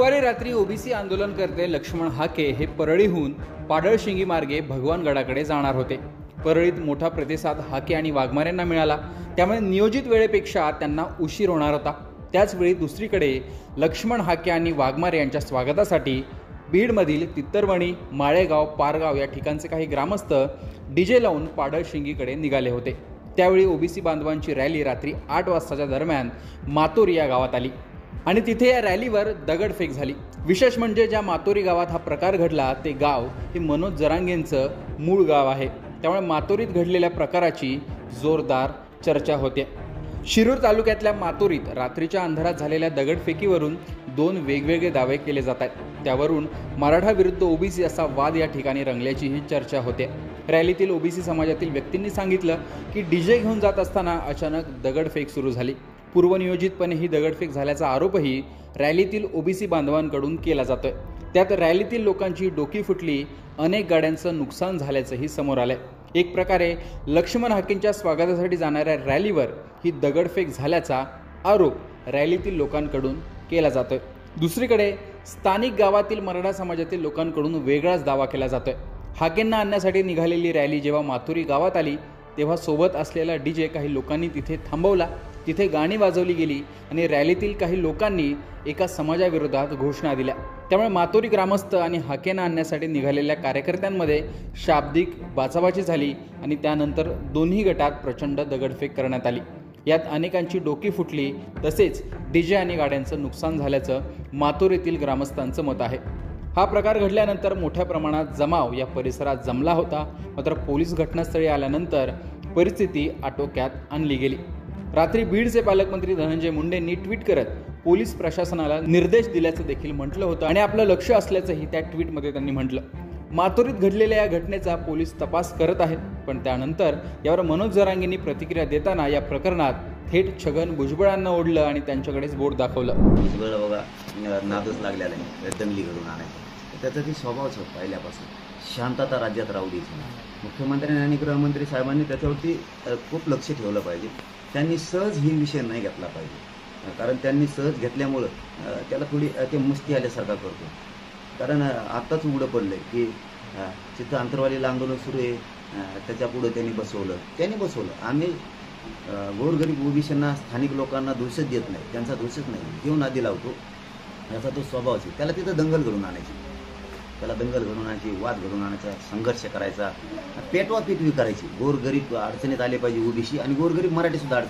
गुरुवारी रात्री ओबीसी आंदोलनकर्ते लक्ष्मण हाके हे परळीहून पाडळशिंगी मार्गे भगवानगडाकडे जाणार होते। परळीत मोठा प्रतिसाद हाके आणि वाघमारेंना मिळाला, त्यामुळे नियोजित वेळेपेक्षा त्यांना उशीर होणार होता। त्याचवेळी दुसरीकडे लक्ष्मण हाके आणि वाघमारे यांच्या स्वागतासाठी बीडमधील तित्तरवणी, माळेगाव, पारगाव या ठिकाणचे काही ग्रामस्थ डीजे लावून पाडळशिंगीकडे निघाले होते। त्यावेळी ओबीसी बांधवांची रॅली रात्री 8 वाजताच्या दरम्यान मातोरी या गावात आली आणि तिथे या रॅलीवर दगडफेक झाली। विशेष म्हणजे ज्या मातोरी गावात हा प्रकार घडला ते गाव हे मनोज जरांगेंचं मूळ गाव आहे। त्यामुळे मातोरीत घडलेल्या प्रकाराची जोरदार चर्चा होते। शिरूर तालुक्यातल्या मातोरीत रात्रीच्या अंधारात झालेल्या दगडफेकीवरून 2 वेगवेगळे दावे केले जात आहेत। त्यावरून मराठा विरुद्ध ओबीसी असा वाद या ठिकाणी रंगल्याची ही चर्चा होते। रॅलीतील ओबीसी समाजातील व्यक्तींनी सांगितलं की डीजे घेऊन जात असताना अचानक दगडफेक सुरू झाली। पूर्वनियोजितपणे ही दगडफेक झाल्याचा आरोपही रॅलीतील ओबीसी बांधवांकडून केला जातोय। त्यात रॅलीतील लोकांची डोकी फुटली, अनेक गाड्यांचं नुकसान झाल्याचंही समोर आलंय। एक प्रकारे लक्ष्मण हाकेंच्या स्वागतासाठी जाणाऱ्या रॅलीवर ही दगडफेक झाल्याचा आरोप रॅलीतील लोकांकडून केला जातोय। दुसरीकडे स्थानिक गावातील मराठा समाजातील लोकांकडून वेगळाच दावा केला जातोय। हाकेंना आणण्यासाठी निघालेली रॅली जेव्हा मातोरी गावात आली तेव्हा सोबत असलेला डीजे काही लोकांनी तिथे थांबवला, तिथे गाणी वाजवली गेली आणि रॅलीतील काही लोकांनी एका समाजाविरोधात घोषणा दिल्या। त्यामुळे मातोरी ग्रामस्थ आणि हाकेंना आणण्यासाठी निघालेल्या कार्यकर्त्यांमध्ये शाब्दिक बाचाबाची झाली आणि त्यानंतर दोन्ही गटात प्रचंड दगडफेक करण्यात आली। यात अनेकांची डोकी फुटली, तसेच डीजे आणि गाड्यांचं नुकसान झाल्याचं मातोरीतील ग्रामस्थांचं मत आहे। हा प्रकार घडल्यानंतर मोठ्या प्रमाणात जमाव या परिसरात जमला होता। मात्र पोलीस घटनास्थळी आल्यानंतर परिस्थिती आटोक्यात आणली गेली। रात्री बीडचे पालकमंत्री धनंजय मुंडेंनी ट्विट करत पोलीस प्रशासनाला निर्देश दिल्याचं देखील म्हटलं होतं आणि आपलं लक्ष असल्याचंही त्या ट्विटमध्ये त्यांनी म्हटलं। मातोरीत घडलेल्या या घटनेचा पोलीस तपास करत आहेत, पण त्यानंतर यावर मनोज जरांगेंनी प्रतिक्रिया देताना या प्रकरणात थेट छगन भुजबळांना ओढलं आणि त्यांच्याकडेच बोट दाखवलं। भुजबळ बघा नादच लागलेला आहे, दंगली घडून आणायची। त्याचा ती स्वभावच होता पहिल्यापासून, शांतता राज्यात राहू द्यायची नाही। मुख्यमंत्र्यांनी आणि गृहमंत्री साहेबांनी त्याच्यावरती खूप लक्ष ठेवलं पाहिजे। त्यांनी सहज ही विषय नाही घेतला पाहिजे, कारण त्यांनी सहज घेतल्यामुळं त्याला थोडी ते मस्ती आल्यासारखा करतो। कारण आत्ताच उघडं पडलं की तिथं आंतरवालीला आंदोलन सुरू आहे, त्याच्या पुढं त्यांनी बसवलं। आम्ही गोरगरीब ओबीसींना, स्थानिक लोकांना दोषच देत नाही, त्यांचा दोषच नाही, घेऊन आधी लावतो, याचा तो स्वभावच आहे। त्याला तिथं दंगल घडून आणायची, वाद घडून आणायचा, संघर्ष करायचा, पेटवा पेटवी करायची। गोरगरीब अडचणीत आले पाहिजे ओबीसी, आणि गोरगरीब मराठी सुद्धा